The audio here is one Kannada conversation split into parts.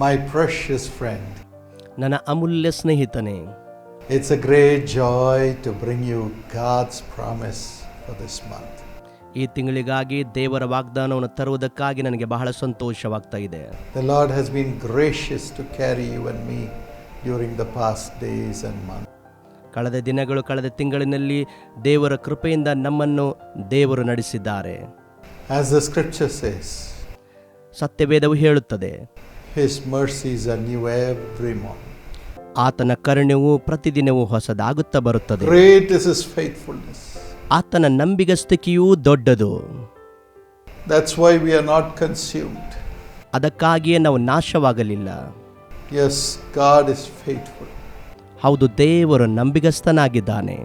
My precious friend, ನನ್ನ ಅಮೂಲ್ಯ ಸ್ನೇಹಿತನೇ, it's a great joy to bring you God's promise for this month. ಈ ತಿಂಗಳಿಗಾಗಿ ದೇವರ ವಾಗ್ದಾನವನ್ನು ತರುವುದಕ್ಕಾಗಿ ನನಗೆ ಬಹಳ ಸಂತೋಷವಾಗ್ತಾ ಇದೆ. The Lord has been gracious to carry you and me during the past days and months. ಕಳೆದ ದಿನಗಳು, ಕಳೆದ ತಿಂಗಳಿನಲ್ಲಿ ದೇವರ ಕೃಪೆಯಿಂದ ನಮ್ಮನ್ನು ದೇವರು ನಡೆಸಿದ್ದಾರೆ. As the scripture says, ಸತ್ಯವೇದವು ಹೇಳುತ್ತದೆ, His mercies are new every morning. ಆತನ ಕರುಣೆಯು ಪ್ರತಿದಿನವೂ ಹೊಸದಾಗುತ್ತಾ ಬರುತ್ತದೆ. Great is His faithfulness. ಆತನ ನಂಬಿಗಸ್ತಿಕೆಯೂ ದೊಡ್ಡದು. That's why we are not consumed. ಅದಕ್ಕಾಗಿಯೇ ನಾವು ನಾಶವಾಗಲಿಲ್ಲ. Yes, God is faithful. ಹೌದು, ದೇವರು ನಂಬಿಗಸ್ತನಾಗಿದ್ದಾನೆ.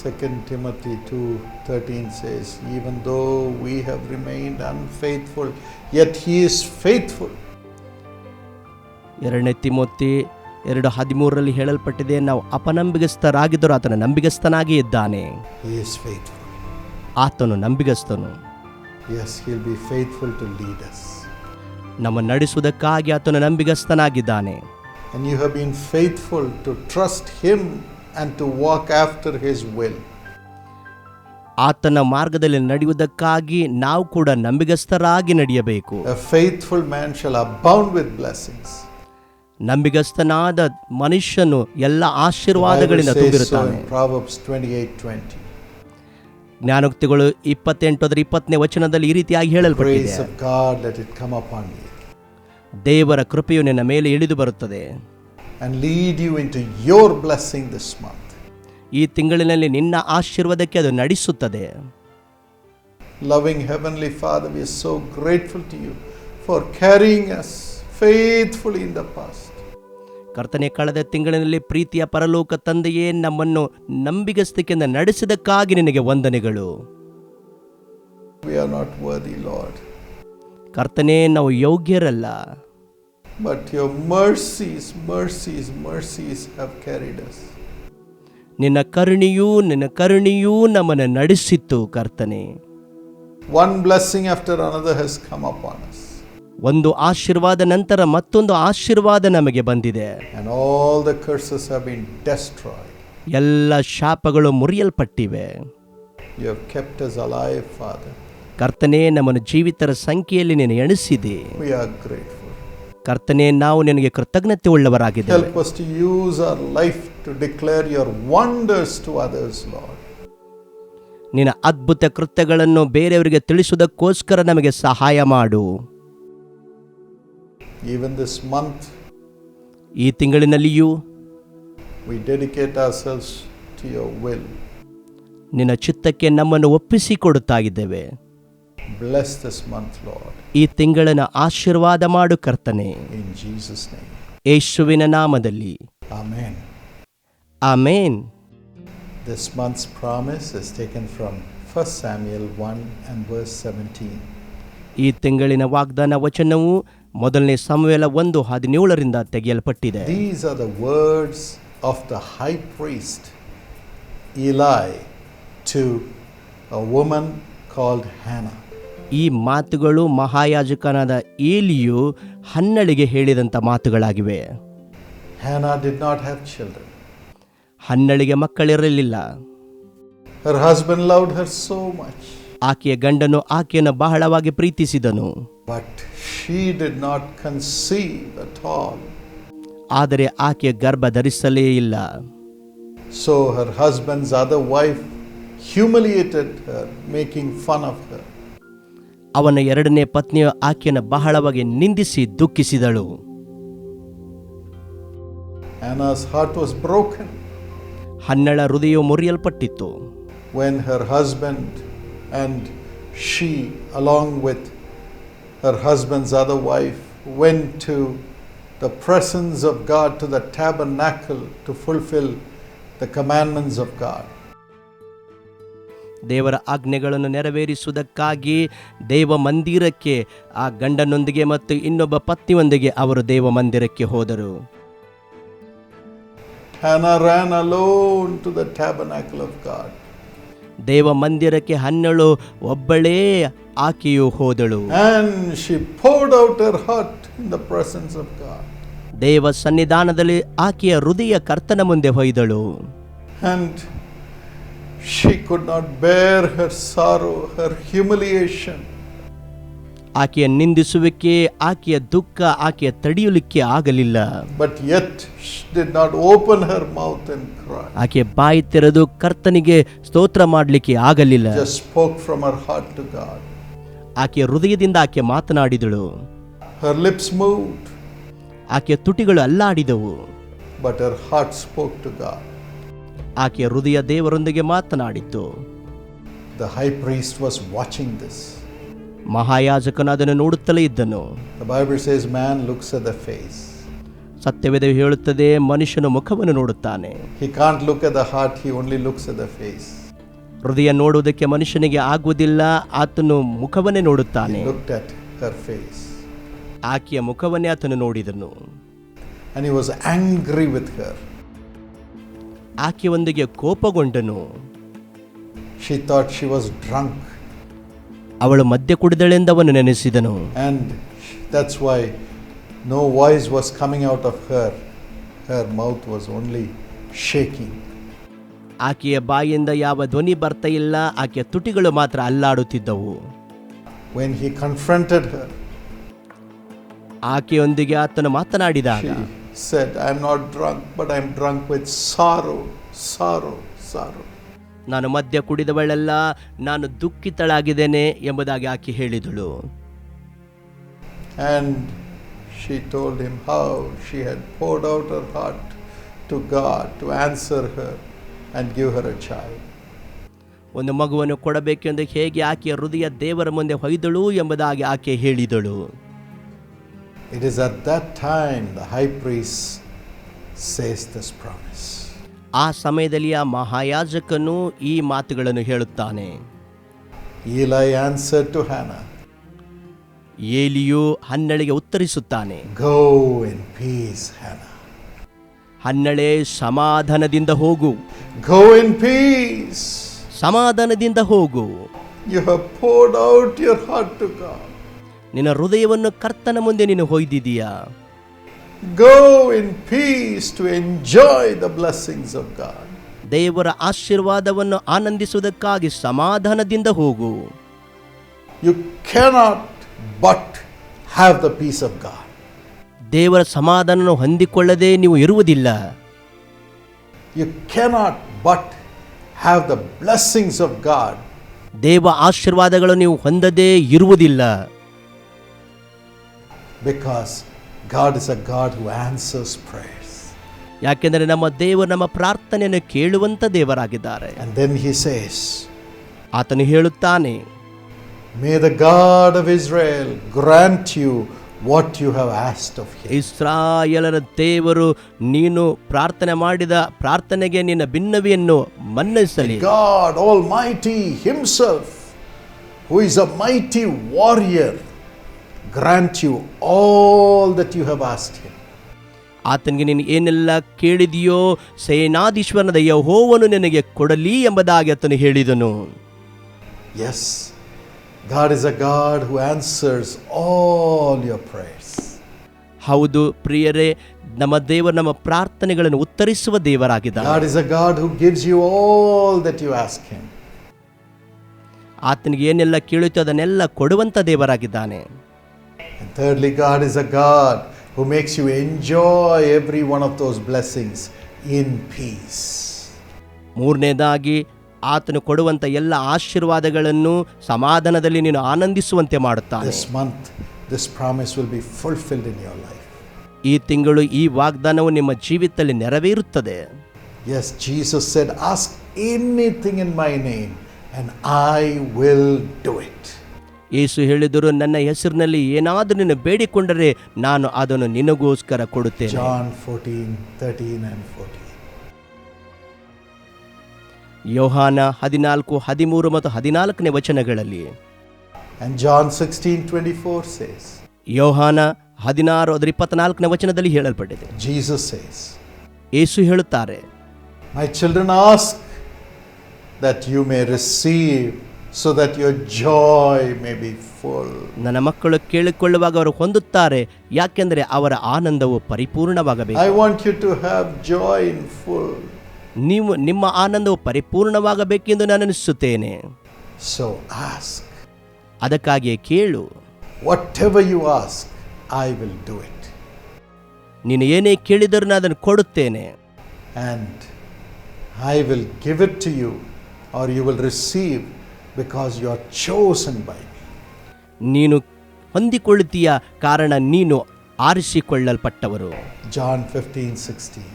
2 Timothy 2:13 says, even though we have remained unfaithful, yet He is faithful. 2 Timothy 2:13 ಹೇಳಲ್ಪಟ್ಟಿದೆ, ನಾವು ಅಪನಂಬಿಗಸ್ತರಾಗಿದ್ದರೂ ಆತನ ನಂಬಿಗಸ್ತನಾಗಿ ಇದ್ದಾನೆ. He is faithful. ಆತನು ನಂಬಿಗಸ್ತನು. Yes, He'll be faithful to lead us. ನಮ್ಮ ನಡೆಸುವುದಕ್ಕಾಗಿ ಆತನು ನಂಬಿಗಸ್ತನಾಗಿದ್ದಾನೆ. And you have been faithful to trust Him and to walk after His will. ಆತನ ಮಾರ್ಗದಲ್ಲಿ ನಡೆಯುವುದಕ್ಕಾಗಿ ನಾವು ಕೂಡ ನಂಬಿಗಸ್ತರಾಗಿ ನಡೆಯಬೇಕು. A faithful man shall abound with blessings. ನಂಬಿಗಸ್ತನಾದ ಮನುಷ್ಯನು ಎಲ್ಲ ಆಶೀರ್ವಾದಗಳಿಂದ ತುಂಬಿರುತ್ತಾನೆ. Proverbs 28:20. ಜ್ಞಾನೋಕ್ತಿಗಳು 28:20 ವಚನದಲ್ಲಿ ಈ ರೀತಿಯಾಗಿ ಹೇಳಲ್ಪಟ್ಟಿದೆ, Grace of God, let it come upon you ದೇವರ ಕೃಪೆಯು ನಿನ್ನ ಮೇಲೆ ಇಳಿದು ಬರುತ್ತದೆ and lead you into your blessing this month. ಈ ತಿಂಗಳಿನಲ್ಲಿ ನಿನ್ನ ಆಶೀರ್ವಾದಕ್ಕೆ ಅದು ನಡೆಸುತ್ತದೆ. Loving Heavenly Father, we are so grateful to you for carrying us faithfully in the past. ಕರ್ತನೆ, ಕಳೆದ ತಿಂಗಳಿನಲ್ಲಿ ಪ್ರೀತಿಯ ಪರಲೋಕ ತಂದೆಯೇ ನಮ್ಮನ್ನು ನಂಬಿಗಸ್ತಿಕೆಯಿಂದ ನಡೆಸಿದಕ್ಕಾಗಿ ನಿನಗೆ ವಂದನೆಗಳು. We are not worthy, Lord. ಕರ್ತನೆ, ನಾವು ಯೋಗ್ಯರಲ್ಲ, but your mercies have carried us. ನಿನ್ನ ಕರುಣೆಯೂ ನಮ್ಮನ್ನು ನಡೆಸಿತ್ತು. ಕರ್ತನೆ, One blessing after another has come upon us. ಒಂದು ಆಶೀರ್ವಾದ ನಂತರ ಮತ್ತೊಂದು ಆಶೀರ್ವಾದ ನಮಗೆ ಬಂದಿದೆ. And all the curses have been destroyed. ಎಲ್ಲ ಶಾಪಗಳು ಮುರಿಯಲ್ಪಟ್ಟಿವೆ. You have kept us alive, Father. ಕರ್ತನೆ, ನಮ್ಮನ್ನು ಜೀವಿತರ ಸಂಖ್ಯೆಯಲ್ಲಿ ನೀನು ಎಣಿಸಿದೆ. We are grateful. ಕರ್ತನೆ, ನಾವು ನಿನಗೆ ಕೃತಜ್ಞತೆ ಉಳ್ಳವರಾಗಿದ್ದೇವೆ. Help us to use our life to declare your wonders to others, Lord. ನಿನ್ನ ಅದ್ಭುತ ಕೃತ್ಯಗಳನ್ನು ಬೇರೆಯವರಿಗೆ ತಿಳಿಸುವುದಕ್ಕೋಸ್ಕರ ನಮಗೆ ಸಹಾಯ ಮಾಡು. Even this month, ಈ ತಿಂಗಳಿನಲ್ಲಿಯೂ we dedicate ourselves to your will. ನಿನ್ನ ಚಿತ್ತಕ್ಕೆ ನಮ್ಮನ್ನು ಒಪ್ಪಿಸಿಕೊಡುತ್ತಾ ಇದ್ದೇವೆ. Bless this month, Lord. ಈ ತಿಂಗಳನ್ನು ಆಶೀರ್ವಾದ ಮಾಡು ಕರ್ತನೆ, In Jesus' name. ಯೇಸುವಿನ ನಾಮದಲ್ಲಿ. Amen. Amen. This month's promise is taken from 1 Samuel 1 and verse 17. ಈ ತಿಂಗಳಿನ ವಾಗ್ದಾನ ವಚನವು 1 ಸಮುವೇಲ 1:17 ತೆಗೆಯಲ್ಪಟ್ಟಿದೆ. These are the words of the high priest Eli to a woman called Hannah. ಈ ಮಾತುಗಳು ಮಹಾಯಾಜಕನಾದ ಏಲಿಯು ಹನ್ನಳಿಗೆ ಹೇಳಿದಂಥ ಮಾತುಗಳಾಗಿವೆ. Hannah did not have children. ಹನ್ನಳಿಗೆ ಮಕ್ಕಳಿರಲಿಲ್ಲ. Her husband loved her so much. ಆಕೆಯ ಗಂಡನು ಆಕೆಯನ್ನು ಬಹಳವಾಗಿ ಪ್ರೀತಿಸಿದನು. But she did not conceive at all. ಆದರೆ ಆಕೆಯ ಗರ್ಭ ಧರಿಸಲೇ ಇಲ್ಲ. So her husband's other wife humiliated her, making fun of her. ಅವನ ಎರಡನೇ ಪತ್ನಿಯು ಆಕೆಯನ್ನು ಬಹಳವಾಗಿ ನಿಂದಿಸಿ ದುಃಖಿಸಿದಳು. Hannah's heart was broken ಹನ್ನಳ ಹೃದಯವು ಮುರಿಯಲ್ಪಟ್ಟಿತ್ತು. when her husband and she, along with her husband's other wife, went to the presence of God, to the tabernacle, to fulfill the commandments of God. ದೇವರ ಆಜ್ಞೆಗಳನ್ನು ನೆರವೇರಿಸುವುದಕ್ಕಾಗಿ ದೇವ ಮಂದಿರಕ್ಕೆ ಆ ಗಂಡನೊಂದಿಗೆ ಮತ್ತು ಇನ್ನೊಬ್ಬ ಪತ್ನಿಯೊಂದಿಗೆ ಅವರು ದೇವ ಮಂದಿರಕ್ಕೆ ಹೋದರು. Hannah ran alone to the tabernacle of God. ದೇವ ಮಂದಿರಕ್ಕೆ ಹನ್ನಳು ಒಬ್ಬಳೇ ಆಕೆಯು ಹೋದಳು. And she poured out her heart in the presence of God. ದೇವ ಸನ್ನಿಧಾನದಲ್ಲಿ ಆಕೆಯ ಹೃದಯ ಕರ್ತನ ಮುಂದೆ ಹೊಯ್ದಳು. And she could not bear her sorrow, her humiliation. ಆಕೆಯ ನಿಂದಿಸುವಿಕೆ, ಆಕೆಯ ದುಃಖ, ಆಕೆಯ ತಡೆಯಲಿಕ್ಕೆ ಆಗಲಿಲ್ಲ. But yet she did not open her mouth and cry. ಆಕೆ ಬಾಯಿ ತೆರೆದು ಕರ್ತನಿಗೆ ಸ್ತೋತ್ರ ಮಾಡಲಿಕ್ಕೆ ಆಗಲಿಲ್ಲ. Just spoke from her heart to God. ಆಕೆಯ ಹೃದಯದಿಂದ ಆಕೆ ಮಾತನಾಡಿದಳು. Her lips moved, ಆಕೆಯ ತುಟಿಗಳು ಅಲ್ಲಾಡಿದವು. but her heart spoke to God. ಆಕೆಯ ಹೃದಯ ದೇವರೊಂದಿಗೆ ಮಾತನಾಡಿತು. The high priest was watching this. ಮಹಾಯಾಜಕನು ಅದನ್ನು ನೋಡುತ್ತಲೇ ಇದ್ದನು. The Bible says man looks at the face. ಸತ್ಯವೇದ ಹೇಳುತ್ತದೆ, ಮನುಷ್ಯನು ಮುಖವನ್ನು ನೋಡುತ್ತಾನೆ. He can't look at the heart, he only looks at the face. ಹೃದಯ ನೋಡುವುದಕ್ಕೆ ಮನುಷ್ಯನಿಗೆ ಆಗುವುದಿಲ್ಲ, ಆತನು ಮುಖವನ್ನೇ ನೋಡುತ್ತಾನೆ. He looked at her face. ಆಕೆಯ ಮುಖವನ್ನೇ ಆತನು ನೋಡಿದನು. And he was angry with her. ಆಕೆಯೊಂದಿಗೆ ಕೋಪಗೊಂಡನು. She thought she was drunk. ಅವಳು ಮದ್ಯ ಕುಡಿದಳೆಂದವನು ನೆನೆಸಿದನು. And that's why no voice was coming out of her. Her mouth was only shaking. ಆಕೆಯ ಬಾಯಿಯಿಂದ ಯಾವ ಧ್ವನಿ ಬರ್ತಾ ಇಲ್ಲ, ಆಕೆಯ ತುಟಿಗಳು ಮಾತ್ರ ಅಲ್ಲಾಡುತ್ತಿದ್ದವು. When he confronted her, ಆಕೆಯೊಂದಿಗೆ ಆತನು ಮಾತನಾಡಿದಾಗ, she said, I'm not drunk, but I'm drunk with sorrow, sorrow, sorrow. ನಾನು ಮದ್ಯ ಕುಡಿದವಳೆಲ್ಲ, ನಾನು ದುಃಖಿತಳಾಗಿದ್ದೇನೆ ಎಂಬುದಾಗಿ ಆಕೆ ಹೇಳಿದಳು. And she told him how she had poured out her heart to God to answer her and give her a child. ಒಂದು ಮಗುವನ್ನು ಕೊಡಬೇಕೆಂದು ಹೇಗೆ ಆಕೆಯ ಹೃದಯ ದೇವರ ಮುಂದೆ ಹೊಯ್ದಳು ಎಂಬುದಾಗಿ ಆಕೆ ಹೇಳಿದಳು. It is at that time the high priest says this promise. ಆ ಸಮಯದಲ್ಲಿ ಆ ಮಹಾಯಾಜಕನು ಈ ಮಾತುಗಳನ್ನು ಹೇಳುತ್ತಾನೆ. Eli answered to Hannah, ಏಲಿಯು ಹನ್ನಳಿಗೆ ಉತ್ತರಿಸುತ್ತಾನೆ, Go in peace, Hannah. ಹನ್ನಳೆ, ಸಮಾಧಾನದಿಂದ ಹೋಗು. Go in peace. ಸಮಾಧಾನದಿಂದ ಹೋಗು. You have poured out your heart to God. ನಿನ್ನ ಹೃದಯವನ್ನು ಕರ್ತನ ಮುಂದೆ ನೀನು ಹೊಯ್ದಿದೀಯಾ. Go in peace to enjoy the blessings of God. ದೇವರ ಆಶೀರ್ವಾದವನ್ನು ಆನಂದಿಸುವುದಕ್ಕಾಗಿ ಸಮಾಧಾನದಿಂದ ಹೋಗು. You cannot but have the peace of God. ದೇವರ ಸಮಾಧಾನವನ್ನು ಹೊಂದಿಕೊಳ್ಳದೆ ನೀವು ಇರುವುದಿಲ್ಲ. You cannot but have the blessings of God. ದೇವ ಆಶೀರ್ವಾದಗಳನ್ನು ನೀವು ಹೊಂದದೇ ಇರುವುದಿಲ್ಲ. Because God is a God who answers prayers. ಯಾಕೆಂದರೆ ನಮ್ಮ ದೇವರು ನಮ್ಮ ಪ್ರಾರ್ಥನೆಯನ್ನು ಕೇಳುವಂತ ದೇವರಾಗಿದ್ದಾರೆ. And then he says, ಆತನು ಹೇಳುತ್ತಾನೆ, May the God of Israel grant you what you have asked of him. ಇಸ್ರಾಯೇಲರ ದೇವರು ನೀನು ಪ್ರಾರ್ಥನೆ ಮಾಡಿದ ಪ್ರಾರ್ಥನೆಗೆ ನಿನ್ನ ಬಿನ್ನವಿಯನ್ನು ಮನ್ನಿಸಲಿ. God Almighty himself, who is a mighty warrior, grant you all that you have asked him. ಆತನಿಗೆ ನೀನು ಏನೆಲ್ಲ ಕೇಳಿದೆಯೋ ಸೇನಾಧೀಶ್ವರನಾದ ಯೆಹೋವನು ನಿನಗೆ ಕೊಡಲಿ ಎಂಬುದಾಗಿ ಆತನು ಹೇಳಿದನು. Yes, God is a God who answers all your prayers. ಹೌದು ಪ್ರಿಯರೇ, ನಮ್ಮ ದೇವರು ನಮ್ಮ ಪ್ರಾರ್ಥನೆಗಳನ್ನು ಉತ್ತರಿಸುವ ದೇವರಾಗಿದ್ದಾನೆ. God is a God who gives you all that you ask him. ಆತನಿಗೆ ಏನೆಲ್ಲ ಕೇಳುತ್ತೋ ಅದನ್ನೆಲ್ಲ ಕೊಡುವಂತ ದೇವರಾಗಿದ್ದಾನೆ. And thirdly, God is a God who makes you enjoy every one of those blessings in peace. ಮೂರನೇದಾಗಿ ಆತನು ಕೊಡುವಂತ ಎಲ್ಲ ಆಶೀರ್ವಾದಗಳನ್ನು ಸಮಾಧಾನದಲ್ಲಿ ನೀನು ಆನಂದಿಸುವಂತೆ ಮಾಡುತ್ತಾನೆ. This month, this promise will be fulfilled in your life. ಈ ತಿಂಗಳು ಈ ವಾಗ್ದಾನವು ನಿಮ್ಮ ಜೀವಿತದಲ್ಲಿ ನೆರವೇರುತ್ತದೆ. Yes, Jesus said, ask anything in my name and I will do it. ಯೇಸು ಹೇಳಿದರು, ನನ್ನ ಹೆಸರಿನಲ್ಲಿ ಏನಾದರೂ ನೀನು ಬೇಡಿಕೊಂಡರೆ ನಾನು ಅದನ್ನು ನಿನಗೋಸ್ಕರ ಕೊಡುತ್ತೇನೆ. John 14:13 and 14. ಯೋಹಾನ 14, 13 ಮತ್ತು 14ನೇ ವಚನಗಳಲ್ಲಿ. And John 16:24 says, ಯೋಹಾನ 16 24ನೇ ವಚನದಲ್ಲಿ ಹೇಳಲ್ಪಟ್ಟಿದೆ. Jesus says, ಯೇಸು ಹೇಳುತ್ತಾರೆ, My children, ask that you may receive so that your joy may be full. ನನ್ನ ಮಕ್ಕಳು ಕೇಳಿಕೊಳ್ಳುವಾಗ ಅವರು ಹೊಂದುತ್ತಾರೆ, ಯಾಕೆಂದರೆ ಅವರ ಆನಂದವು ಪರಿಪೂರ್ಣವಾಗಬೇಕು. I want you to have joy in full. ನೀವು ನಿಮ್ಮ ಆನಂದವು ಪರಿಪೂರ್ಣವಾಗಬೇಕೆಂದು ನಾನು ಅನಿಸುತ್ತೇನೆ. So ask. ಅದಕ್ಕಾಗಿಯೇ ಕೇಳು. Whatever you ask, I will do it. ನೀನು ಏನೇ ಕೇಳಿದರೂ ನಾನು ಅದನ್ನು ಕೊಡುತ್ತೇನೆ. And I will give it to you, or you will receive, because you are chosen by me. ನೀನು ಹೊಂದಿಕೊಳ್ಳುತ್ತೀಯ, ಕಾರಣ ನೀನು ಆರಿಸಿಕೊಳ್ಳಲ್ಪಟ್ಟವರು. John 15:16.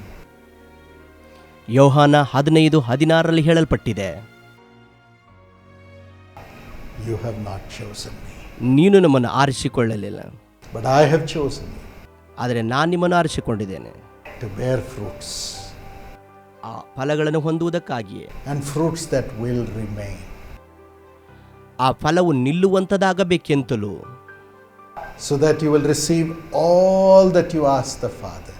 ಯೋಹಾನ 15:16 ಹೇಳಲ್ಪಟ್ಟಿದೆ, You have not chosen me, ನೀನು ನಮ್ಮನ್ನು ಆರಿಸಿಕೊಳ್ಳಲಿಲ್ಲ, but I have chosen you ಆದರೆ ನಾನು ನಿಮ್ಮನ್ನು ಆರಿಸಿಕೊಂಡಿದ್ದೇನೆ to bear fruits, ಆ ಫಲಗಳನ್ನು ಹೊಂದುವುದಕ್ಕಾಗಿಯೇ, and fruits that will remain. ಆ ಫಲವು ನಿಲ್ಲುವಂಥದ್ದಾಗಬೇಕೆಂತಲೂ, so that you will receive all that you ask the Father.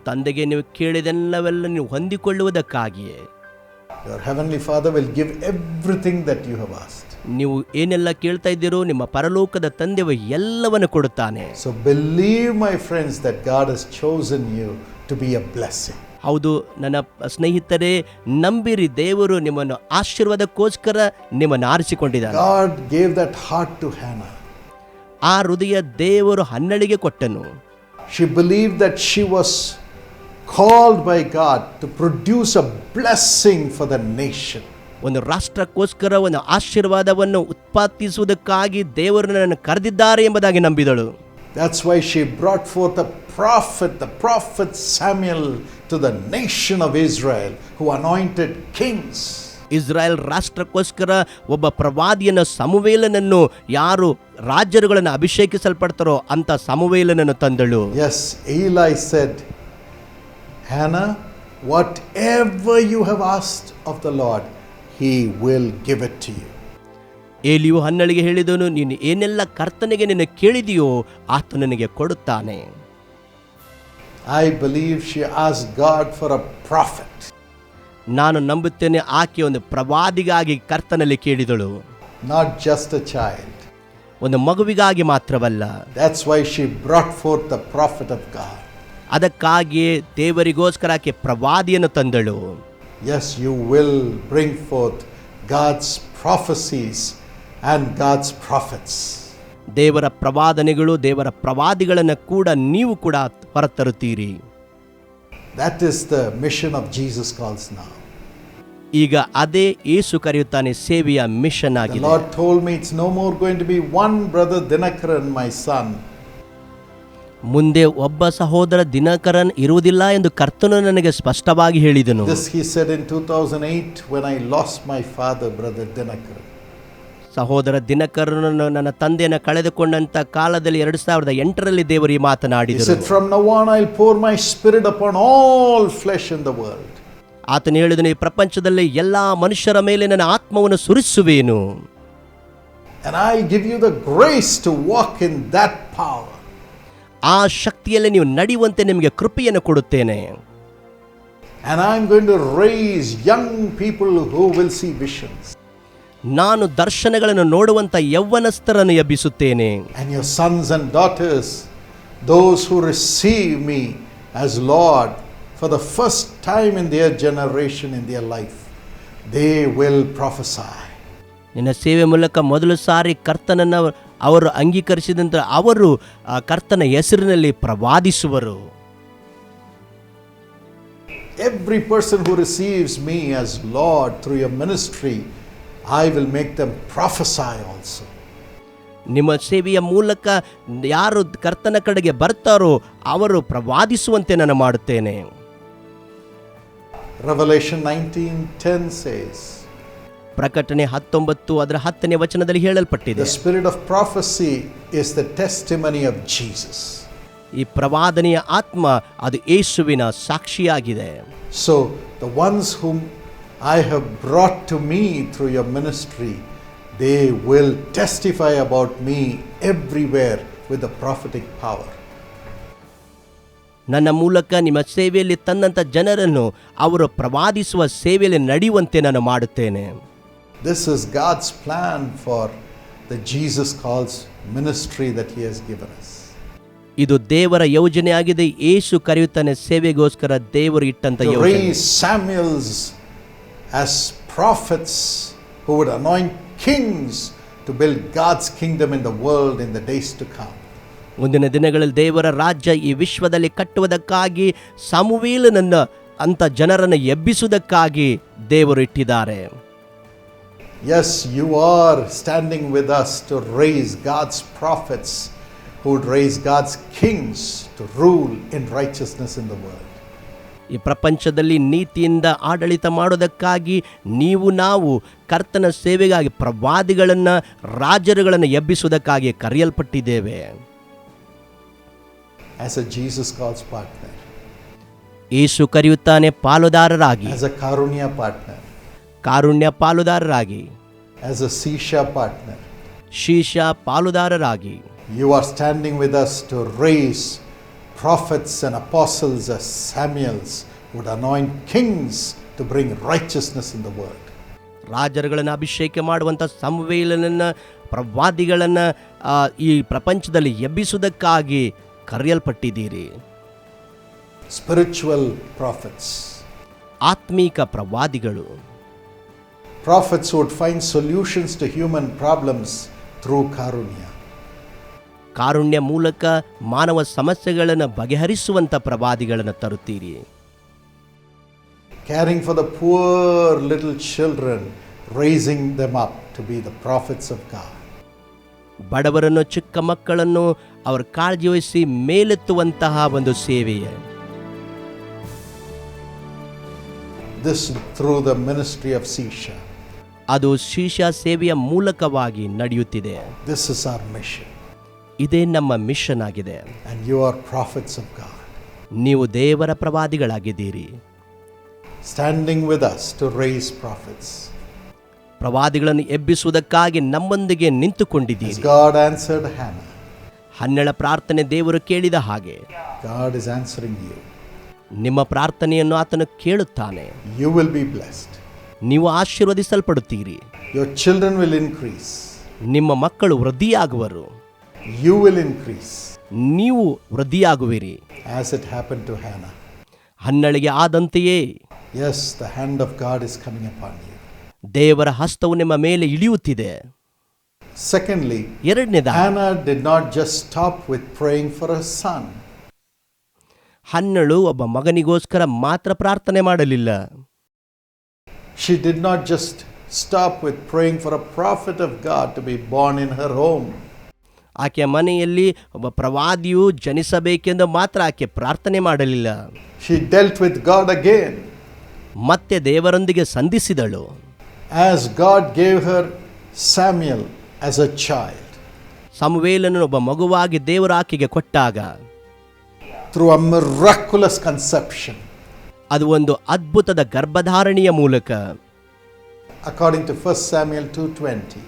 ತಂದೆಗೆ ನೀವು ಕೇಳಿದೆಲ್ಲವೆಲ್ಲ ನೀವು ಹೊಂದಿಕೊಳ್ಳುವುದಕ್ಕಾಗಿಯೇ. Your heavenly Father will give everything that you have asked. ನೀವು ಏನೆಲ್ಲ ಕೇಳ್ತಾ ಇದ್ದೀರೋ ನಿಮ್ಮ ಪರಲೋಕದ ತಂದೆಯು ಎಲ್ಲವನ್ನು ಕೊಡುತ್ತಾನೆ. So believe, my friends, that God has chosen you to be a blessing. ಹೌದು ನನ್ನ ಸ್ನೇಹಿತರೆ, ನಂಬಿರಿ, ದೇವರು ನಿಮ್ಮನ್ನು ಆಶೀರ್ವಾದಕ್ಕೋಸ್ಕರ ನಿಮ್ಮನ್ನು ಆರಿಸಿಕೊಂಡಿದ್ದಾನೆ. God gave that heart to Hannah. ಆ ಹೃದಯ ದೇವರು ಹನ್ನಳಿಗೆ ಕೊಟ್ಟನು. She believed that she was called by God to produce a blessing for the nation. ಒಂದು ರಾಷ್ಟ್ರಕ್ಕೋಸ್ಕರ ಒಂದು ಆಶೀರ್ವಾದವನ್ನು ಉತ್ಪಾದಿಸುವುದಕ್ಕಾಗಿ ದೇವರು ನನ್ನನ್ನು ಕರೆದಿದ್ದಾರೆ ಎಂಬುದಾಗಿ ನಂಬಿದಳು. That's why she brought forth a prophet, the prophet Samuel, to the nation of Israel, who anointed kings. Israel ರಾಷ್ಟ್ರಕ್ಕೋಸ್ಕರ ಒಬ್ಬ ಪ್ರವಾದಿಯನ್ನು, ಸಮುವೇಲನನ್ನು, ಯಾರು ರಾಜರುಗಳನ್ನು ಅಭಿಷೇಕಿಸಲ್ಪಡ್ತಾರೋ ಅಂತ ಸಮುವೇಲನನ್ನು ತಂದಳು. Yes, Eli said, Hannah, whatever you have asked of the Lord, He will give it to you. ಏಲಿಯು ಹನ್ನಳಿಗೆ ಹೇಳಿದನು, ನೀನು ಏನೆಲ್ಲ ಕರ್ತನಿಗೆ ನಿನ್ನ ಕೇಳಿದೆಯೋ ಆತ ನನಗೆ ಕೊಡುತ್ತಾನೆ. I believe she asked God for a prophet. ನಾನು ನಂಬುತ್ತೇನೆ, ಆಕೆ ಒಂದು ಪ್ರವಾದಿಗಾಗಿ ಕರ್ತನಲ್ಲಿ ಕೇಳಿದಳು, Not just a child. ಒಂದು ಮಗುವಿಗಾಗಿ ಮಾತ್ರವಲ್ಲ. That's why she brought forth the prophet of God. ಅದಕ್ಕಾಗಿಯೇ ದೇವರಿಗೋಸ್ಕರ ಆಕೆ ಪ್ರವಾದಿಯನ್ನು ತಂದಳು. Yes, you will bring forth God's prophecies and God's prophets. ದೇವರ ಪ್ರವಾದನೆಗಳು, ದೇವರ ಪ್ರವಾದಿಗಳನ್ನು ಕೂಡ ನೀವು ಕೂಡ ಹೊರತರುತ್ತೀರಿ. That is the mission of Jesus calls now. ಈಗ ಅದೇ ಯೇಸು ಕರೆಯುತ್ತಾನೆ ಸೇವೆಯ ಮಿಷನ್ The ಆಗಿದೆ. Lord told me it's no more going to be one brother Dinakaran, my son. ಮುಂದೆ ಒಬ್ಬ ಸಹೋದರ ದಿನಕರನ್ ಇರುವುದಿಲ್ಲ ಎಂದು ಕರ್ತನು ನನಗೆ ಸ್ಪಷ್ಟವಾಗಿ ಹೇಳಿದನು. This he said in 2008 when I lost my father, brother Dinakaran. ಸಹೋದರ ದಿನಕರನನ್ನು, ನನ್ನ ತಂದೆಯನ್ನು ಕಳೆದುಕೊಂಡಂತ ಕಾಲದಲ್ಲಿ 2008ರಲ್ಲಿ ದೇವರು ಈ He ಮಾತನಾಡಿದರು. said, from now on I'll pour my spirit upon all flesh in the world. ಆತನು ಹೇಳಿದನು, ಈ ಪ್ರಪಂಚದಲ್ಲಿ ಎಲ್ಲಾ ಮನುಷ್ಯರ ಮೇಲೆ ನನ್ನ ಆತ್ಮವನ್ನು ಸುರಿಸುವೇನು, And I'll give you the grace to walk in that power. ಆ ಶಕ್ತಿಯಲ್ಲಿ ನೀವು ನಡೆಯುವಂತೆ ನಿಮಗೆ ಕೃಪೆಯನ್ನು ಕೊಡುತ್ತೇನೆ. And I'm going to raise young people who will see visions. ನಾನು ದರ್ಶನಗಳನ್ನು ನೋಡುವಂತ ಯೌವನಸ್ಥರನ್ನು ಎಬ್ಬಿಸುತ್ತೇನೆ. And your sons and daughters, those who receive me as Lord for the first time in their generation, in their life, they will prophesy. ನಿನ್ನ ಸೇವೆ ಮೂಲಕ ಮೊದಲು ಸಾರಿ ಕರ್ತನನ್ನು ಅವರು ಅಂಗೀಕರಿಸಿದಂತ ಅವರು ಆ ಕರ್ತನ ಹೆಸರಿನಲ್ಲಿ ಪ್ರವಾದಿಸುವರು. Every person who receives me as Lord through your ministry, I will make them prophesy also. ನಿಮ್ಮ ಸೇವೆಯ ಮೂಲಕ ಯಾರು ಕರ್ತನ ಕಡೆಗೆ ಬರ್ತಾರೋ ಅವರು ಪ್ರವಾದಿಸುವಂತೆ ನಾನು ಮಾಡುತ್ತೇನೆ. Revelation 19:10 says, ಪ್ರಕಟಣೆ 19 ಅದರ 10ನೇ ವಚನದಲ್ಲಿ ಹೇಳಲ್ಪಟ್ಟಿದೆ, the spirit of prophecy is the testimony of Jesus. ಈ ಪ್ರವಾದನೆಯ ಆತ್ಮ ಅದು ಯೇಸುವಿನ ಸಾಕ್ಷಿಯಾಗಿದೆ. So the ones whom I have brought to me through your ministry, they will testify about me everywhere with the prophetic power. ನನ್ನ ಮೂಲಕ ನಿಮ್ಮ ಸೇವೆಯಲ್ಲಿ ತಂದಂಥ ಜನರನ್ನು ಅವರು ಪ್ರವಾದಿಸುವ ಸೇವೆಯಲ್ಲಿ ನಡೆಯುವಂತೆ ನಾನು ಮಾಡುತ್ತೇನೆ. This is God's plan for the Jesus Calls ministry that He has given us. ಇದು ದೇವರ ಯೋಜನೆಯಾಗಿದೆ. ಯೇಸು ಕರೆಯುತ್ತಾನೆ ಸೇವೆಗೋಸ್ಕರ ದೇವರು ಇಟ್ಟಂತ To ಯೋಜನೆ. raise Samuels as prophets who would anoint kings to build God's kingdom in the world in the days to come. ಮುಂದಿನ ದಿನಗಳಲ್ಲಿ ದೇವರ ರಾಜ್ಯ ಈ ವಿಶ್ವದಲ್ಲಿ ಕಟ್ಟುವುದಕ್ಕಾಗಿ ಸಮುವೇಲನನ್ನ ಅಂತ ಜನರನ್ನು ಎಬ್ಬಿಸುವುದಕ್ಕಾಗಿ ದೇವರು ಇಟ್ಟಿದ್ದಾರೆ. Yes, you are standing with us to raise God's prophets who would raise God's kings to rule in righteousness in the world. ಈ ಪ್ರಪಂಚದಲ್ಲಿ ನೀತಿಯಿಂದ ಆಡಳಿತ ಮಾಡೋದಕ್ಕಾಗಿ ನಾವು ಕರ್ತನ ಸೇವೆಗಾಗಿ ಪ್ರವಾದಿಗಳನ್ನು ರಾಜರುಗಳನ್ನು ಎಬ್ಬಿಸುವುದಕ್ಕಾಗಿ ಕರೆಯಲ್ಪಟ್ಟಿದ್ದೇವೆ. As a Jesus Calls partner, Yesu ಕರೆಯುತ್ತಾನೆ ಪಾಲುದಾರರಾಗಿ, as a Karunya partner, Karunya ಪಾಲುದಾರರಾಗಿ, as a Sisha partner, ಶೀಷ ಪಾಲುದಾರರಾಗಿ. you are standing with us to raise prophets and apostles as Samuels who would anoint kings to bring righteousness in the world. ರಾಜರುಗಳನ್ನು ಅಭಿಷೇಕ ಮಾಡುವಂಥ ಸಮುವೇಲನನ್ನ ಪ್ರವಾದಿಗಳನ್ನು ಈ ಪ್ರಪಂಚದಲ್ಲಿ ಎಬ್ಬಿಸುವುದಕ್ಕಾಗಿ ಕರೆಯಲ್ಪಟ್ಟಿದ್ದೀರಿ. Spiritual prophets, ಆತ್ಮೀಕ ಪ್ರವಾದಿಗಳು, prophets who would find solutions to human problems through Karunya. ಕಾರುಣ್ಯ ಮೂಲಕ ಮಾನವ ಸಮಸ್ಯೆಗಳನ್ನು ಬಗೆಹರಿಸುವಂಥ ಪ್ರವಾದಿಗಳನ್ನು ತರುತ್ತೀರಿ. Caring for the poor little children, raising them up to be the prophets of God. ಬಡವರನ್ನು, ಚಿಕ್ಕ ಮಕ್ಕಳನ್ನು ಅವರ ಕಾಳಜಿ ವಹಿಸಿ ಮೇಲೆತ್ತುವಂತಹ ಒಂದು ಸೇವೆಯೇ. This through the ministry of Sisha. ಅದು ಶೀಷ ಸೇವೆಯ ಮೂಲಕವಾಗಿ ನಡೆಯುತ್ತಿದೆ. This is our mission. ಇದೇ ನಮ್ಮ ಮಿಷನ್ ಆಗಿದೆ. And you are prophets of God. ನೀವು ದೇವರ ಪ್ರವಾದಿಗಳಾಗಿದ್ದೀರಿ. Standing with us to raise prophets. ಪ್ರವಾದಿಗಳನ್ನು ಎಬ್ಬಿಸುವುದಕ್ಕಾಗಿ ನಮ್ಮೊಂದಿಗೆ As ನಿಂತುಕೊಂಡಿದ್ದೀರಿ. God answered Hannah, ಹನ್ನೆಳ ಪ್ರಾರ್ಥನೆ ದೇವರು ಕೇಳಿದ ಹಾಗೆ God is answering you. ನಿಮ್ಮ ಪ್ರಾರ್ಥನೆಯನ್ನು ಆತನು ಕೇಳುತ್ತಾನೆ. You will be blessed. ನೀವು ಆಶೀರ್ವದಿಸಲ್ಪಡುತ್ತೀರಿ. Your children will increase. ನಿಮ್ಮ ಮಕ್ಕಳು ವೃದ್ಧಿಯಾಗುವರು. You will increase. ನೀವು ವೃದ್ಧಿಯಾಗುವಿರಿ. As it happened to Hannah. ಹನ್ನಳಿಗೆ ಆದಂತೆಯೇ Yes, the hand of God is coming upon you. ದೇವರ ಹಸ್ತವು ನಿಮ್ಮ ಮೇಲೆ ಇಳಿಯುತ್ತಿದೆ. Secondly, ಎರಡನೇದಾಗಿ Hannah did not just stop with praying for a son. ಹನ್ನಳು ಒಬ್ಬ ಮಗನಿಗೋಸ್ಕರ ಮಾತ್ರ ಪ್ರಾರ್ಥನೆ ಮಾಡಲಿಲ್ಲ. She did not just stop with praying for a prophet of God to be born in her home. ಆಕೆಯ ಮನೆಯಲ್ಲಿ ಒಬ್ಬ ಪ್ರವಾದಿಯು ಜನಿಸಬೇಕೆಂದು ಮಾತ್ರ ಆಕೆ ಪ್ರಾರ್ಥನೆ ಮಾಡಲಿಲ್ಲ. She dealt with God again. ಮತ್ತೆ ದೇವರೊಂದಿಗೆ ಸಂಧಿಸಿದಳು. As God gave her Samuel as a child. ಸಮುವೇಲನನ್ನು ಒಬ್ಬ ಮಗುವಾಗಿ ದೇವರು ಆಕೆಗೆ ಕೊಟ್ಟಾಗ Through a miraculous conception. ಅದು ಒಂದು ಅದ್ಭುತದ ಗರ್ಭಧಾರಣೆಯ ಮೂಲಕ. According to 1 Samuel 2:20.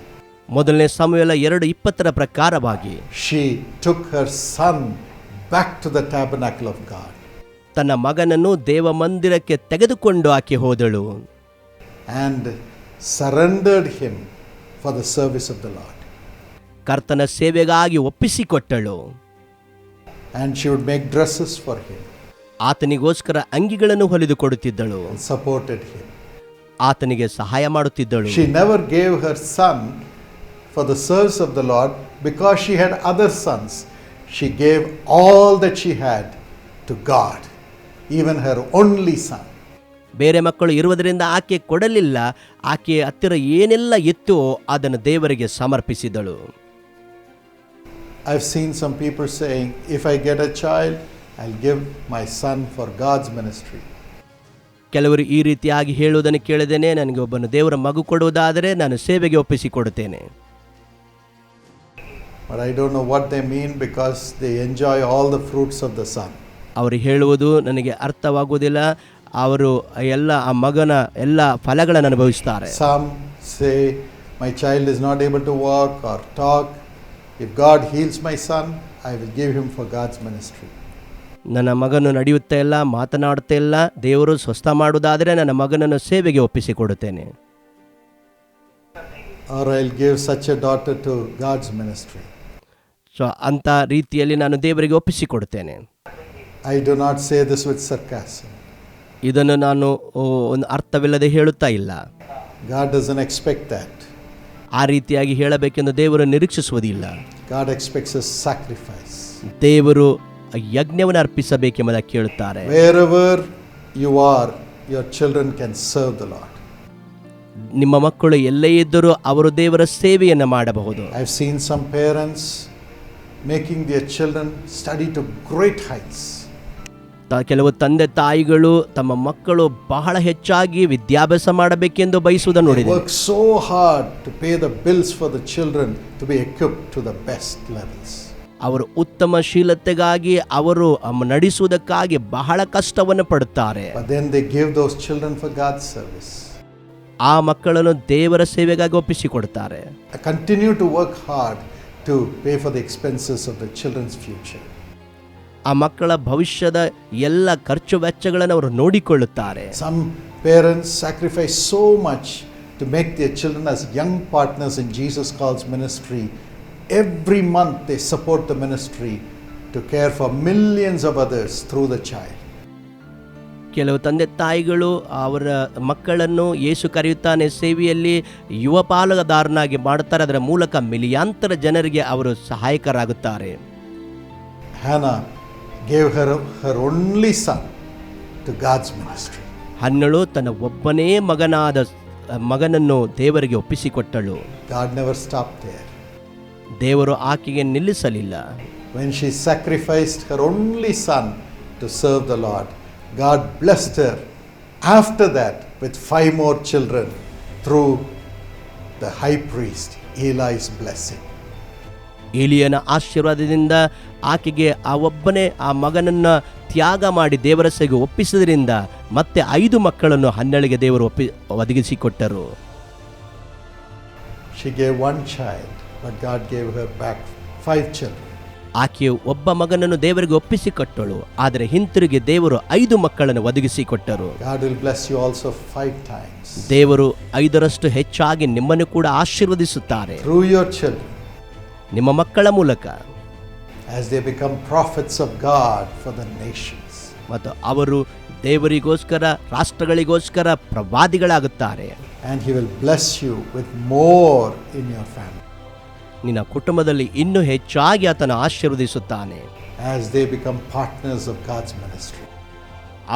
ಮೊದಲನೇ ಸಮುವೇಲ 2:20 ಪ್ರಕಾರವಾಗಿ She took her son back to the tabernacle of God. ತನ್ನ ಮಗನನ್ನು ದೇವ ಮಂದಿರಕ್ಕೆ ತೆಗೆದುಕೊಂಡು ಆಕೆ ಹೋದಳು. And surrendered him for the service of the Lord. ಕರ್ತನ ಸೇವೆಗಾಗಿ ಒಪ್ಪಿಸಿಕೊಟ್ಟಳು. And she would make dresses for him. ಆತನಿಗೋಸ್ಕರ ಅಂಗಿಗಳನ್ನು ಹೊಲಿದು ಕೊಡುತ್ತಿದ್ದಳು. And supported him. ಆತನಿಗೆ ಸಹಾಯ ಮಾಡುತ್ತಿದ್ದಳು. She never gave her son for the service of the Lord because she had other sons. She gave all that she had to God, even her only son. ಬೇರೆ ಮಕ್ಕಳು ಇರುವುದರಿಂದ ಆಕೆ ಕೊಡಲಿಲ್ಲ. ಆಕೆ ಹತ್ತಿರ ಏನೆಲ್ಲ ಇತ್ತೋ ಅದನ್ನು ದೇವರಿಗೆ ಸಮರ್ಪಿಸಿದಳು. I've seen some people saying, if I get a child, I'll give my son for God's ministry. ಕೆಲವರು ಈ ರೀತಿಯಾಗಿ ಹೇಳುವುದನ್ನು ಕೇಳಿದ್ದೇನೆ. ನನಗೆ ಒಬ್ಬನು ದೇವರ ಮಗು ಕೊಡುವುದಾದರೆ ನಾನು ಸೇವೆಗೆ ಒಪ್ಪಿಸಿಕೊಡುತ್ತೇನೆ. But I don't know what they mean because they enjoy all the fruits of the son. ಅವರು ಹೇಳುವುದು ನನಗೆ ಅರ್ಥವಾಗುವುದಿಲ್ಲ. ಅವರು ಎಲ್ಲ ಆ ಮಗನ ಎಲ್ಲ ಫಲಗಳನ್ನು ಅನುಭವಿಸ್ತಾರೆ. Some say, my child is not able to walk or talk. If God heals my son, I will give him for God's ministry. ನನ್ನ ಮಗನು ನಡೆಯುತ್ತಾ ಇಲ್ಲ, ಮಾತನಾಡುತ್ತಾ ಇಲ್ಲ, ದೇವರು ಸ್ವಸ್ಥ ಮಾಡುವುದಾದರೆ ನನ್ನ ಮಗನನ್ನು ಸೇವೆಗೆ ಒಪ್ಪಿಸಿಕೊಡುತ್ತೇನೆ. or I'll give such a daughter to God's ministry. So ಅಂಥ ರೀತಿಯಲ್ಲಿ ನಾನು ದೇವರಿಗೆ ಒಪ್ಪಿಸಿಕೊಡ್ತೇನೆ. I do not say this with sarcasm. ಇದನ್ನು ನಾನು ಒಂದು ಅರ್ಥವಿಲ್ಲದೆ ಹೇಳುತ್ತಾ ಇಲ್ಲ. God doesn't expect that. ಆ ರೀತಿಯಾಗಿ ಹೇಳಬೇಕೆಂದು ದೇವರು ನಿರೀಕ್ಷಿಸುವುದಿಲ್ಲ. God expects a sacrifice. ದೇವರು ಯಜ್ಞವನ್ನು ಅರ್ಪಿಸಬೇಕೆಂಬುದಾಗಿ ಕೇಳುತ್ತಾರೆ. Wherever you are, your children can serve the Lord. ನಿಮ್ಮ ಮಕ್ಕಳು ಎಲ್ಲೇ ಇದ್ದರೂ ಅವರು ದೇವರ ಸೇವೆಯನ್ನು ಮಾಡಬಹುದು. I've seen some parents making their children study to great heights. ಕೆಲವು ತಂದೆ ತಾಯಿಗಳು ತಮ್ಮ ಮಕ್ಕಳು ಬಹಳ ಹೆಚ್ಚಾಗಿ ವಿದ್ಯಾಭ್ಯಾಸ ಮಾಡಬೇಕೆಂದು ಬಯಸುವುದನ್ನು They ನೋಡಿದೆ. work so hard to pay the bills for the children to be equipped to the best levels. ಅವರು ಉತ್ತಮ ಶೀಲತೆಗಾಗಿ ಅವರು ನಡೆಸುವುದಕ್ಕಾಗಿ ಬಹಳ ಕಷ್ಟವನ್ನು ಪಡುತ್ತಾರೆ. But then they give those children for God's service. ಆ ಮಕ್ಕಳನ್ನು ದೇವರ ಸೇವೆಗಾಗಿ ಒಪ್ಪಿಸಿಕೊಡುತ್ತಾರೆ. Continue to work hard to pay for the expenses of the children's future. ಆ ಮಕ್ಕಳ ಭವಿಷ್ಯದ ಎಲ್ಲ ಖರ್ಚು ವೆಚ್ಚಗಳನ್ನು ಅವರು ನೋಡಿಕೊಳ್ಳುತ್ತಾರೆ. Some parents sacrifice so much to make their children as young partners in Jesus Calls ministry. Every month they support the ministry to care for millions of others through the child. ಕೆಲವು ತಂದೆ ತಾಯಿಗಳು ಅವರ ಮಕ್ಕಳನ್ನು ಯೇಸು ಕರೆಯುತ್ತಾನೆ ಸೇವೆಯಲ್ಲಿ ಯುವ ಪಾಲುದಾರನಾಗಿ ಮಾಡುತ್ತಾರೆ. ಅದರ ಮೂಲಕ ಮಿಲಿಯಾಂತರ ಜನರಿಗೆ ಅವರು ಸಹಾಯಕರಾಗುತ್ತಾರೆ. Hannah gave her only son to God's ministry. ಹನ್ನಳು ತನ್ನ ಒಬ್ಬನೇ ಮಗನನ್ನು ದೇವರಿಗೆ ಒಪ್ಪಿಸಿಕೊಟ್ಟಳು. God never stopped there. ದೇವರು ಆಕೆಗೆ ನಿಲ್ಲಿಸಲಿಲ್ಲ. When she sacrificed her only son to serve the Lord, God blessed her after that with 5 more children through the high priest Eli's blessing. ಏಲಿಯನ ಆಶೀರ್ವಾದದಿಂದ ಆಕೆಗೆ ಆ ಒಬ್ಬನೇ ಆ ಮಗನನ್ನು ತ್ಯಾಗ ಮಾಡಿ ದೇವರ ಸೇವೆಗೆ ಒಪ್ಪಿಸಿದ್ರಿಂದ ಮತ್ತೆ 5 ಮಕ್ಕಳನ್ನು ಹನ್ನಳಿಗೆ ದೇವರು ಒದಗಿಸಿಕೊಟ್ಟರು. She gave 1 child, but God gave her back 5 children. ಆಕೆಯು ಒಬ್ಬ ಮಗನನ್ನು ದೇವರಿಗೆ ಒಪ್ಪಿಸಿಕೊಟ್ಟಳು, ಆದರೆ ಹಿಂತಿರುಗಿ ದೇವರು 5 ಮಕ್ಕಳನ್ನು ಒದಗಿಸಿಕೊಟ್ಟರು. God will bless you also 5 times. ದೇವರು 5ರಷ್ಟು ಹೆಚ್ಚಾಗಿ ನಿಮ್ಮನ್ನು ಕೂಡ ಆಶೀರ್ವದಿಸುತ್ತಾರೆ Through your children, ನಿಮ್ಮ ಮಕ್ಕಳ ಮೂಲಕ, as they become prophets of God for the nations. ಮತ್ತು ಅವರು ದೇವರಿಗೋಸ್ಕರ ರಾಷ್ಟ್ರಗಳಿಗೋಸ್ಕರ ಪ್ರವಾದಿಗಳಾಗುತ್ತಾರೆ. And He will bless you with more in your family. ನಿನ್ನ ಕುಟುಂಬದಲ್ಲಿ ಇನ್ನೂ ಹೆಚ್ಚಾಗಿ ಆತನ ಆಶೀರ್ವದಿಸುತ್ತಾನೆ. As they become partners of God's ministry.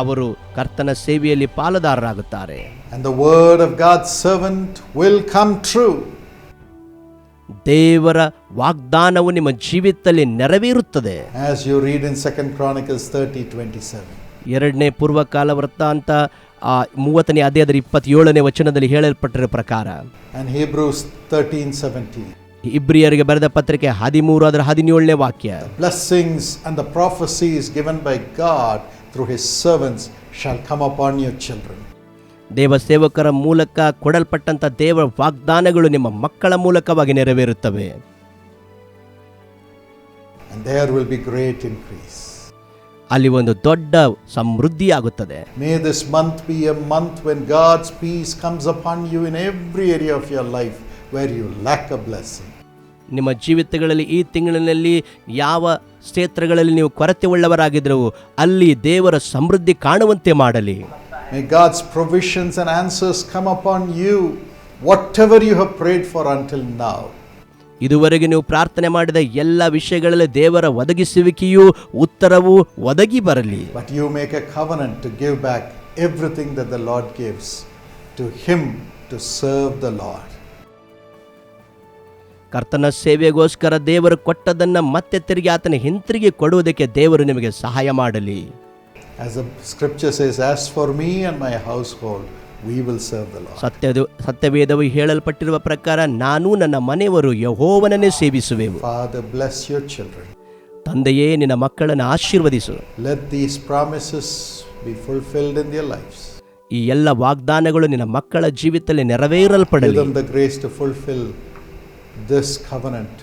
ಅವರು ಕರ್ತನ ಸೇವೆಯಲ್ಲಿ ಪಾಲುದಾರರಾಗುತ್ತಾರೆ. And the word of God's servant will come true. ದೇವರ ವಾಗ್ದಾನವು ನಿಮ್ಮ ಜೀವಿತದಲ್ಲಿ ನೆರವೇರುತ್ತದೆ. As you read in 2 Chronicles 30:27. ಎರಡನೇ ಪೂರ್ವಕಾಲ ವೃತ್ತಾಂತ 30ನೇ ಅಧ್ಯಾಯದ 27ನೇ ವಚನದಲ್ಲಿ ಹೇಳಲ್ಪಟ್ಟಿರುವ ಪ್ರಕಾರ, And Hebrews 13:17. ಇಬ್ರಿಯರಿಗೆ ಬರೆದ ಪತ್ರಿಕೆ 13 ಅದರ 17ನೇ ವಾಕ್ಯ, The blessings and the prophecies given by God through His servants shall come upon your children. ದೇವ ಸೇವಕರ ಮೂಲಕ ಕೊಡಲ್ಪಟ್ಟಂತ ದೇವರ ವಾಗ್ದಾನಗಳು ನಿಮ್ಮ ಮಕ್ಕಳ ಮೂಲಕವಾಗಿ ನೆರವೇರುತ್ತವೆ. And there will be great increase. ಅಲ್ಲಿ ಒಂದು ದೊಡ್ಡ ಸಮೃದ್ಧಿಯಾಗುತ್ತದೆ. May this month be a month when God's peace comes upon you in every area of your life where you lack a blessing. ನಿಮ್ಮ ಜೀವಿತಗಳಲ್ಲಿ ಈ ತಿಂಗಳಿನಲ್ಲಿ ಯಾವ ಕ್ಷೇತ್ರಗಳಲ್ಲಿ ನೀವು ಕೊರತೆ ಉಳ್ಳವರಾಗಿದ್ದರೂ ಅಲ್ಲಿ ದೇವರ ಸಮೃದ್ಧಿ ಕಾಣುವಂತೆ ಮಾಡಲಿ. May God's provisions and answers come upon you, whatever you have prayed for until now. ಇದುವರೆಗೆ ನೀವು ಪ್ರಾರ್ಥನೆ ಮಾಡಿದ ಎಲ್ಲ ವಿಷಯಗಳಲ್ಲಿ ದೇವರ ಒದಗಿಸುವಿಕೆಯೂ ಉತ್ತರವೂ ಒದಗಿ ಬರಲಿ. But you make a covenant to give back everything that the Lord gives to Him to serve the Lord. ಕರ್ತನ ಸೇವೆಗೋಸ್ಕರ ದೇವರು ಕೊಟ್ಟದನ್ನು ಮತ್ತೆ ತಿರುಗಿ ಆತನ ಹಿಂತಿರುಗಿ ಕೊಡುವುದಕ್ಕೆ ದೇವರು ನಿಮಗೆ ಸಹಾಯ ಮಾಡಲಿ. As the scripture says, as for me and my household, we will serve the Lord. ಸತ್ಯವೇದವು ಹೇಳಲ್ಪಟ್ಟಿರುವ ಪ್ರಕಾರ ನಾನು ನನ್ನ ಮನೆಯವರು ಯೆಹೋವನನ್ನೇ ಸೇವಿಸುವೆವು. Father, bless your children. ತಂದೆಯೇ ನಿನ್ನ ಮಕ್ಕಳನ್ನು ಆಶೀರ್ವದಿಸು. Let these promises be fulfilled in their lives. ಈ ಎಲ್ಲ ವಾಗ್ದಾನಗಳು ನಿನ್ನ ಮಕ್ಕಳ ಜೀವಿತದಲ್ಲಿ Give ನೆರವೇರಲ್ಪಡಲಿ. them the grace to fulfill this covenant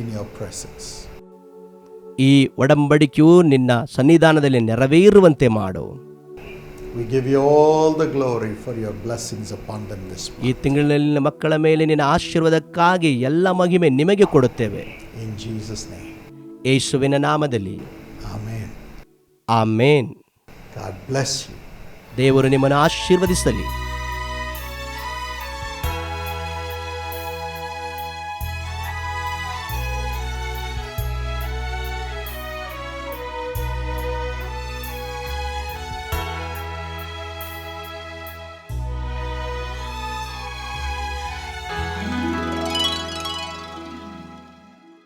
in your presence. ಈ ಒಡಂಬಡಿಕೆಯು ನಿನ್ನ ಸನ್ನಿಧಾನದಲ್ಲಿ ನೆರವೇರುವಂತೆ ಮಾಡು. We give you all the glory for your blessings upon them this ಈ month. ತಿಂಗಳಿನ ಮಕ್ಕಳ ಮೇಲೆ ನಿನ್ನ ಆಶೀರ್ವಾದಕ್ಕಾಗಿ ಎಲ್ಲ ಮಹಿಮೆ ನಿಮಗೆ ಕೊಡುತ್ತೇವೆ. In Jesus' name. ಯೇಸುವಿನ ನಾಮದಲ್ಲಿ Amen. Amen. God bless you. ದೇವರು ನಿಮ್ಮನ್ನು ಆಶೀರ್ವದಿಸಲಿ.